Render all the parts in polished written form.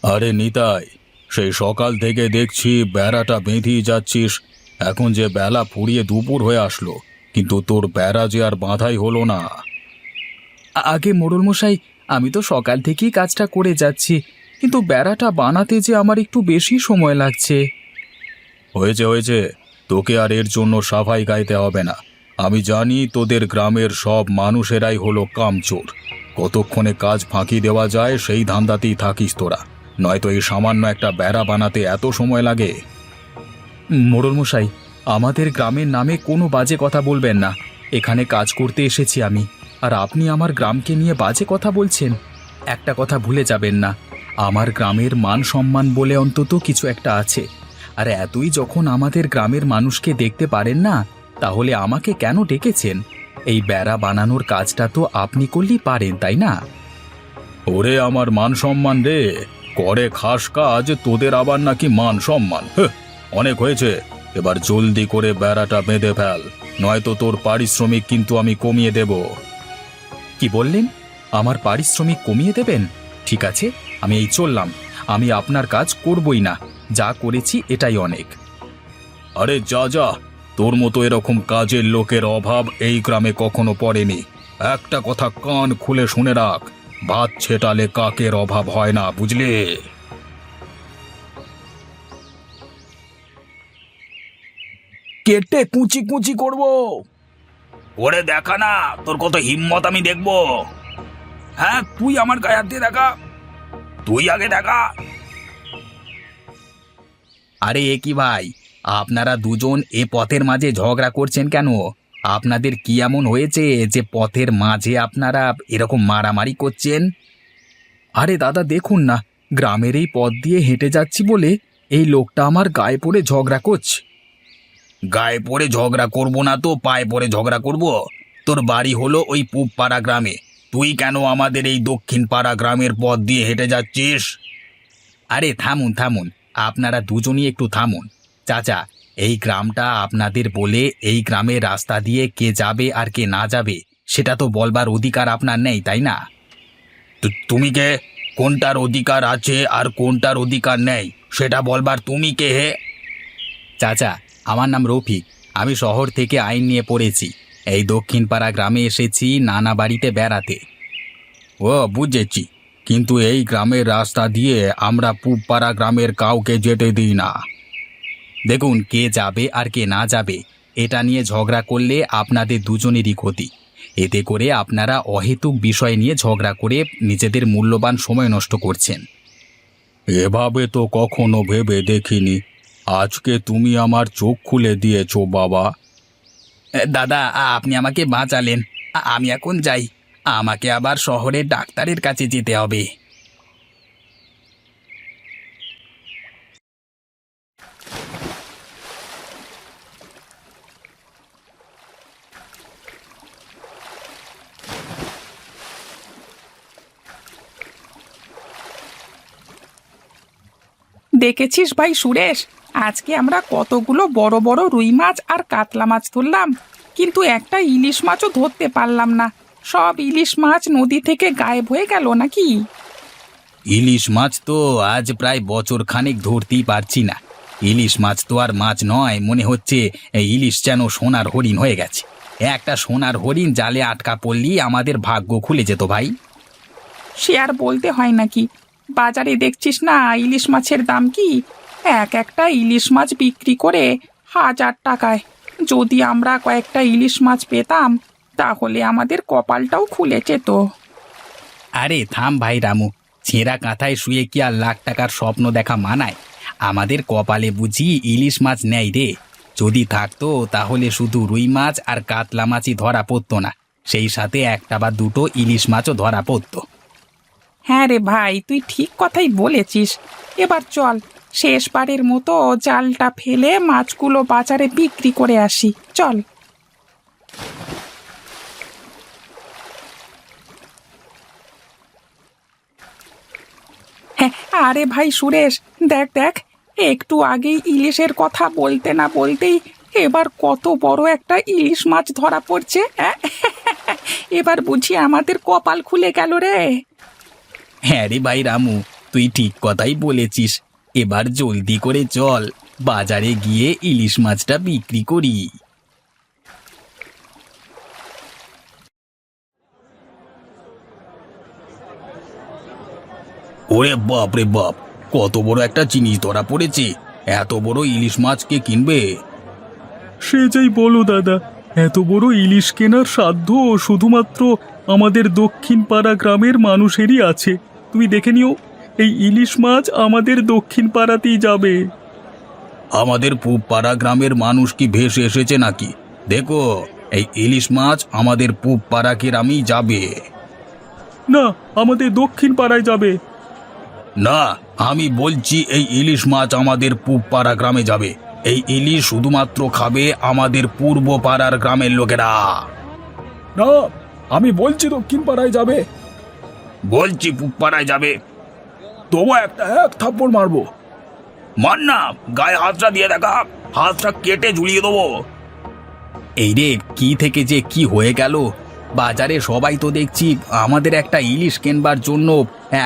আরে নিতাই, সেই সকাল থেকে দেখছি বেড়াটা বেঁধেই যাচ্ছিস। এখন যে বেলা ফুরিয়ে দুপুর হয়ে আসলো, কিন্তু তোর বেড়া যে আর বাঁধাই হলো না। আগে মোড়ল মশাই, আমি তো সকাল থেকেই কাজটা করে যাচ্ছি, কিন্তু বেড়াটা বানাতে যে আমার একটু বেশি সময় লাগছে। হয়েছে হয়েছে, তোকে আর এর জন্য সাফাই গাইতে হবে না। আমি জানি তোদের গ্রামের সব মানুষেরাই হলো কামচোর। কতক্ষণে কাজ ফাঁকি দেওয়া যায় সেই ধান্দাতেই থাকিস তোরা, নয়তো এই সামান্য একটা বেড়া বানাতে এত সময় লাগে। মোড়ল মশাই, আমাদের গ্রামের নামে কোনো বাজে কথা বলবেন না। এখানে কাজ করতে এসেছি আমি, আর আপনি আমার গ্রামকে নিয়ে বাজে কথা বলছেন। একটা কথা ভুলে যাবেন না, আমার গ্রামের মান সম্মান বলে অন্তত কিছু একটা আছে। আর এতই যখন আমাদের গ্রামের মানুষকে দেখতে পারেন না, তাহলে আমাকে কেন ডেকেছেন? এই বেড়া বানানোর কাজটা তো আপনি করলেই পারেন, তাই না? ওরে আমার মান সম্মান রে, করে খাস কাজ, তোদের আবার নাকি মান সম্মান? অনেক হয়েছে, এবার জলদি করে বেড়াটা বেঁধে ফেল, নয়তো তোর পারিশ্রমিক কিন্তু আমি কমিয়ে দেব। কি বললেন? আমার পারিশ্রমিক কমিয়ে দেবেন? ঠিক আছে, আমি এই চললাম। আমি আপনার কাজ করবই না, যা করেছি এটাই অনেক। আরে যা যা, তোর মতো এরকম কাজের লোকের অভাব এই গ্রামে কখনো পড়েনি। একটা কথা কান খুলে শুনে রাখ, ভাত ছেটালে কাকের অভাব হয় না, বুঝলি? কেটে কুচি কুচি করব। ওরে দেখা না, তোর কত হিম্মত আমি দেখবো। হ্যাঁ, তুই আমার গায়ে হাত দিয়ে দেখা, তুই আগে দেখা। আরে এ কি ভাই, আপনারা দুজন এ পথের মাঝে ঝগড়া করছেন কেন? আপনাদের কি এমন হয়েছে যে পথের মাঝে আপনারা এরকম মারামারি করছেন? আরে দাদা দেখুন না, গ্রামের এই পথ দিয়ে হেঁটে যাচ্ছি বলে এই লোকটা আমার গায়ে পড়ে ঝগড়া করছে। গায়ে পড়ে ঝগড়া করব না তো পায়ে পড়ে ঝগড়া করব? তোর বাড়ি হলো ওই পূব পাড়া গ্রামে, তুই কেন আমাদের এই দক্ষিণ পাড়া গ্রামের পথ দিয়ে হেঁটে যাচ্ছিস? আরে থামুন থামুন, আপনারা দুজনই একটু থামুন। চাচা, এই গ্রামটা আপনাদের বলে এই গ্রামের রাস্তা দিয়ে কে যাবে আর কে না যাবে সেটা তো বলবার অধিকার আপনার নেই, তাই না? তুমি কে? কোনটার অধিকার আছে আর কোনটার অধিকার নেই সেটা বলবার তুমি কে হে? চাচা, আমার নাম রফিক। আমি শহর থেকে আইন নিয়ে পড়েছি। এই দক্ষিণ পাড়া গ্রামে এসেছি নানা বাড়িতে বেড়াতে। ও বুঝেছি, কিন্তু এই গ্রামের রাস্তা দিয়ে আমরা পূবপাড়া গ্রামের কাউকে যেতে দিই না। দেখুন, কে যাবে আর কে না যাবে এটা নিয়ে ঝগড়া করলে আপনাদের দুজনেরই ক্ষতি। এতে করে আপনারা অহেতুক বিষয় নিয়ে ঝগড়া করে নিজেদের মূল্যবান সময় নষ্ট করছেন। এভাবে তো কখনো ভেবে দেখিনি, আজকে তুমি আমার চোখ খুলে দিয়েছো বাবা। দাদা, আপনি আমাকে বাঁচালেন। আমি এখন যাই, আমাকে আবার শহরের ডাক্তারের কাছে যেতে হবে। দেখেছিস ভাই সুরেশ, আজকে আমরা কতগুলো বড় বড় রুই মাছ আর কাতলা মাছ ধরলাম, কিন্তু একটা ইলিশ মাছও ধরতে পারলাম না। সব ইলিশ মাছ নদী থেকে গায়েব হয়ে গেল নাকি? ইলিশ মাছ তো আজ প্রায় বছর খানেক ধরতেই পারছি না। ইলিশ মাছ তো আর মাছ নয়, মনে হচ্ছে ইলিশ যেন সোনার হরিণ হয়ে গেছে। একটা সোনার হরিণ জালে আটকা পড়লেই আমাদের ভাগ্য খুলে যেত ভাই। সে আর বলতে হয় নাকি? বাজারে দেখছিস না ইলিশ মাছের দাম কি? এক একটা ইলিশ মাছ বিক্রি করে 1000 টাকায়। যদি আমরা কয়েকটা ইলিশ মাছ পেতাম তাহলে আমাদের কপালটাও খুলে যেত। আরে থাম ভাই রামু, ছেঁড়া কাঁথায় শুয়ে কি আর লাখ টাকার স্বপ্ন দেখা মানায়? আমাদের কপালে বুঝি ইলিশ মাছ নেই রে। যদি থাকতো তাহলে শুধু রুই মাছ আর কাতলা মাছই ধরা পড়তো না, সেই সাথে একটা বা দুটো ইলিশ মাছও ধরা পড়তো। হ্যাঁ রে ভাই, তুই ঠিক কথাই বলেছিস। এবার চল, শেষবারের মতো জালটা ফেলে মাছগুলো বাজারে বিক্রি করে আসি, চল। হ্যাঁ, আরে ভাই সুরেশ, দেখ দেখ, একটু আগেই ইলিশের কথা বলতে না বলতেই এবার কত বড় একটা ইলিশ মাছ ধরা পড়ছে। হ্যাঁ, এবার বুঝি আমাদের কপাল খুলে গেল রে। হ্যাঁ রে ভাই রামু, তুই ঠিক কথাই বলেছিস। এবার জলদি করে চল, বাজারে গিয়ে ইলিশ মাছটা বিক্রি করি। ওরে বাপ রে বাপ, কত বড় একটা জিনিস ধরা পড়েছে! এত বড় ইলিশ মাছ কে কিনবে? সে যাই বলো দাদা, এত বড় ইলিশ কেনার সাধ্য শুধুমাত্র আমাদের দক্ষিণ পাড়া গ্রামের মানুষেরই আছে। তুমি দেখে নিও, এই ইলিশ মাছ আমাদের দক্ষিণ পাড়াতেই যাবে। আমাদের পূব পাড়া গ্রামের মানুষ কি ভেসে এসেছে নাকি? দেখো, এই ইলিশ মাছ আমাদের পূব পাড়া গ্রামেই যাবে। না, আমাদের দক্ষিণ পাড়ায় যাবে। না, আমি বলছি এই ইলিশ মাছ আমাদের পূব পাড়া গ্রামে যাবে। এই ইলিশ শুধুমাত্র খাবে আমাদের পূর্ব পাড়ার গ্রামের লোকেরা। না, আমি বলছি দক্ষিণ পাড়ায় যাবে। বলছি পূব পাড়ায় যাবে। তবু এক থাপ্পড় মারবো। মার না, গায়ে হাতটা দিয়ে দেখা, হাতটা কেটে ঝুলিয়ে দেবো। এই রে, কি থেকে যে কি হয়ে গেল! বাজারে সবাই তো দেখছি আমাদের একটা ইলিশ কেনবার জন্য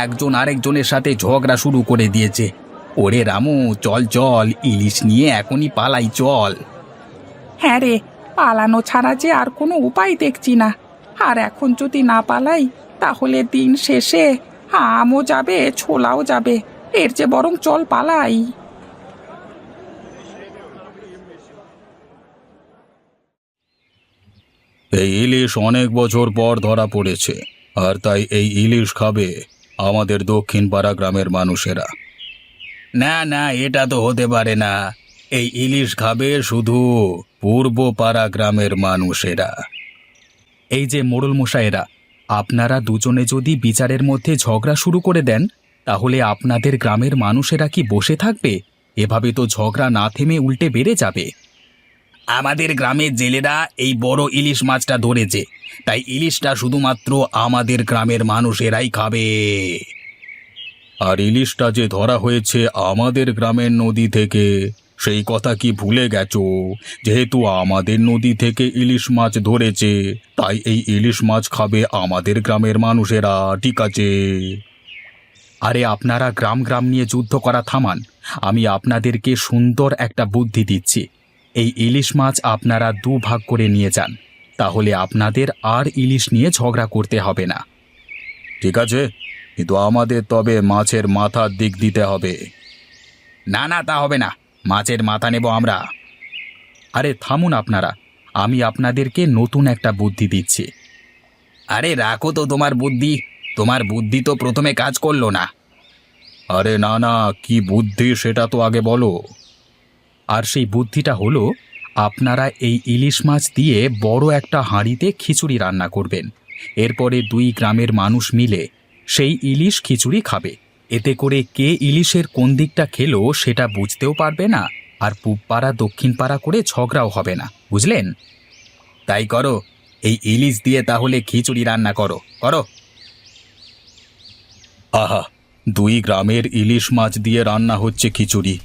একজন আরেকজনের সাথে ঝগড়া শুরু করে দিয়েছে। ওরে রামু, চল চল, ইলিশ নিয়ে এখনই পালাই, চল। হ্যাঁ রে, পালানো ছাড়া যে আর কোনো উপায় দেখছি না। আর এখন যদি না পালাই, তাহলে দিন শেষে আমও যাবে, ছোলাও যাবে। এর যে বরং চল পালাই। এই ইলিশ অনেক বছর পর ধরা পড়েছে, আর তাই এই ইলিশ খাবে আমাদের দক্ষিণ পাড়া গ্রামের মানুষেরা। না না, এটা তো হতে পারে না। এই ইলিশ খাবে শুধু পূর্ব পাড়া গ্রামের মানুষেরা। এই যে মোড়ল মশাইরা, আপনারা দুজনে যদি বিচারের মধ্যে ঝগড়া শুরু করে দেন, তাহলে আপনাদের গ্রামের মানুষেরা কি বসে থাকবে? এভাবে তো ঝগড়া না থেমে উল্টে বেড়ে যাবে। আমাদের গ্রামের জেলেরা এই বড় ইলিশ মাছটা ধরেছে, তাই ইলিশটা শুধুমাত্র আমাদের গ্রামের মানুষেরাই খাবে। আর ইলিশটা যে ধরা হয়েছে আমাদের গ্রামের নদী থেকে, সেই কথা কি ভুলে গেছো? যেহেতু আমাদের নদী থেকে ইলিশ মাছ ধরেছে, তাই এই ইলিশ মাছ খাবে আমাদের গ্রামের মানুষেরা, ঠিক আছে? আরে আপনারা গ্রাম গ্রাম নিয়ে যুদ্ধ করা থামান। আমি আপনাদেরকে সুন্দর একটা বুদ্ধি দিচ্ছি। এই ইলিশ মাছ আপনারা দুভাগ করে নিয়ে যান, তাহলে আপনাদের আর ইলিশ নিয়ে ঝগড়া করতে হবে না। ঠিক আছে, কিন্তু আমাদের তবে মাছের মাথার দিক দিতে হবে। না না, তা হবে না, মাছের মাথা নেব আমরা। আরে থামুন আপনারা, আমি আপনাদেরকে নতুন একটা বুদ্ধি দিচ্ছি। আরে রাখো তো তোমার বুদ্ধি, তোমার বুদ্ধি তো প্রথমে কাজ করলো না। আরে না না, কি বুদ্ধি সেটা তো আগে বলো। আর সেই বুদ্ধিটা হলো, আপনারা এই ইলিশ মাছ দিয়ে বড় একটা হাঁড়িতে খিচুড়ি রান্না করবেন। এরপরে দুই গ্রামের মানুষ মিলে সেই ইলিশ খিচুড়ি খাবে। এতে করে কে ইলিশের কোন দিকটা খেলো সেটা বুঝতেও পারবে না, আর পূব পাড়া দক্ষিণ পাড়া করে ঝগড়াও হবে না, বুঝলেন? তাই করো, এই ইলিশ দিয়ে তাহলে খিচুড়ি রান্না করো করো। আহা, দুই গ্রামের ইলিশ মাছ দিয়ে রান্না হচ্ছে খিচুড়ি।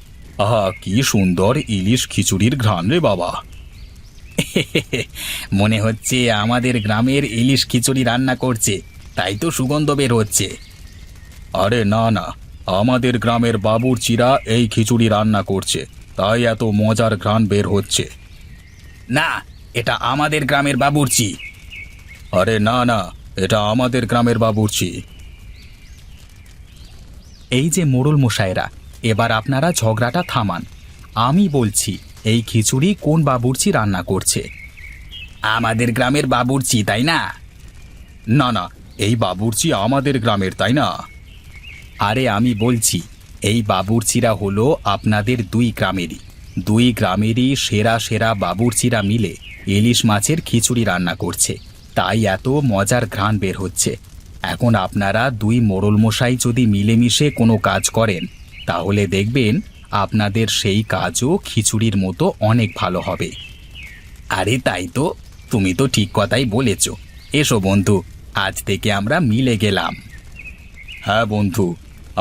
আহা, কি সুন্দর ইলিশ খিচুড়ির ঘ্রাণ রে বাবা। মনে হচ্ছে আমাদের গ্রামের ইলিশ খিচুড়ি রান্না করছে, তাই তো সুগন্ধ বের হচ্ছে। আরে না না, আমাদের গ্রামের বাবুর্চিরা এই খিচুড়ি রান্না করছে, তাই এত মজার ঘ্রাণ বের হচ্ছে। না, এটা আমাদের গ্রামের বাবুর্চি। আরে না না, এটা আমাদের গ্রামের বাবুর্চি। এই যে মোড়ল মশাইরা, এবার আপনারা ঝগড়াটা থামান। আমি বলছি, এই খিচুড়ি কোন বাবুর্চি রান্না করছে? আমাদের গ্রামের বাবুর্চি, তাই না? না না, এই বাবুর্চি আমাদের গ্রামের, তাই না? আরে আমি বলছি, এই বাবুর্চিরা হলো আপনাদের দুই গ্রামেরই সেরা সেরা বাবুর্চিরা মিলে ইলিশ মাছের খিচুড়ি রান্না করছে, তাই এত মজার ঘ্রাণ বের হচ্ছে। এখন আপনারা দুই মোড়ল মশাই যদি মিলেমিশে কোনো কাজ করেন, তাহলে দেখবেন আপনাদের সেই কাজও খিচুড়ির মতো অনেক ভালো হবে। আরে তাই তো, তুমি তো ঠিক কথাই বলেছ। এসো বন্ধু, আজ থেকে আমরা মিলে গেলাম। হ্যাঁ বন্ধু,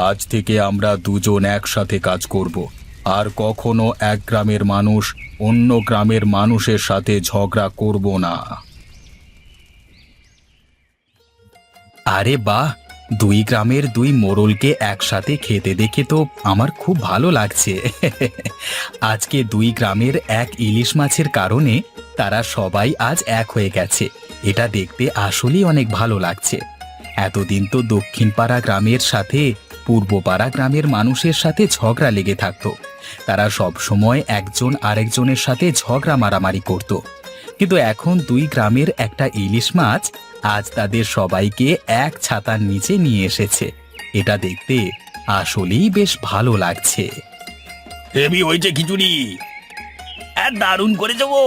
আজ থেকে আমরা দুজন একসাথে কাজ করব, আর কখনো এক গ্রামের মানুষ অন্য গ্রামের মানুষের সাথে ঝগড়া করব না। আরে বাহ, দুই গ্রামের দুই মোড়লকে একসাথে খেতে দেখে তো আমার খুব ভালো লাগছে। আজকে দুই গ্রামের এক ইলিশ মাছের কারণে তারা সবাই আজ এক হয়ে গেছে। এটা দেখতে আসলেই অনেক ভালো লাগছে। এতদিন তো দক্ষিণ পাড়া গ্রামের সাথে পূর্ব পাড়া গ্রামের মানুষের সাথে ঝগড়া লেগে থাকতো। তারা সব সময় একজন আরেকজনের সাথে ঝগড়া মারামারি করত। কিন্তু এখন দুই গ্রামের একটা ইলিশ মাছ আজ তাদের সবাইকে এক ছাতার নিচে নিয়ে এসেছে। এটা দেখতে আসলেই বেশ ভালো লাগছে। হেভি হয়েছে খিচুড়ি, দারুণ করেছো গো।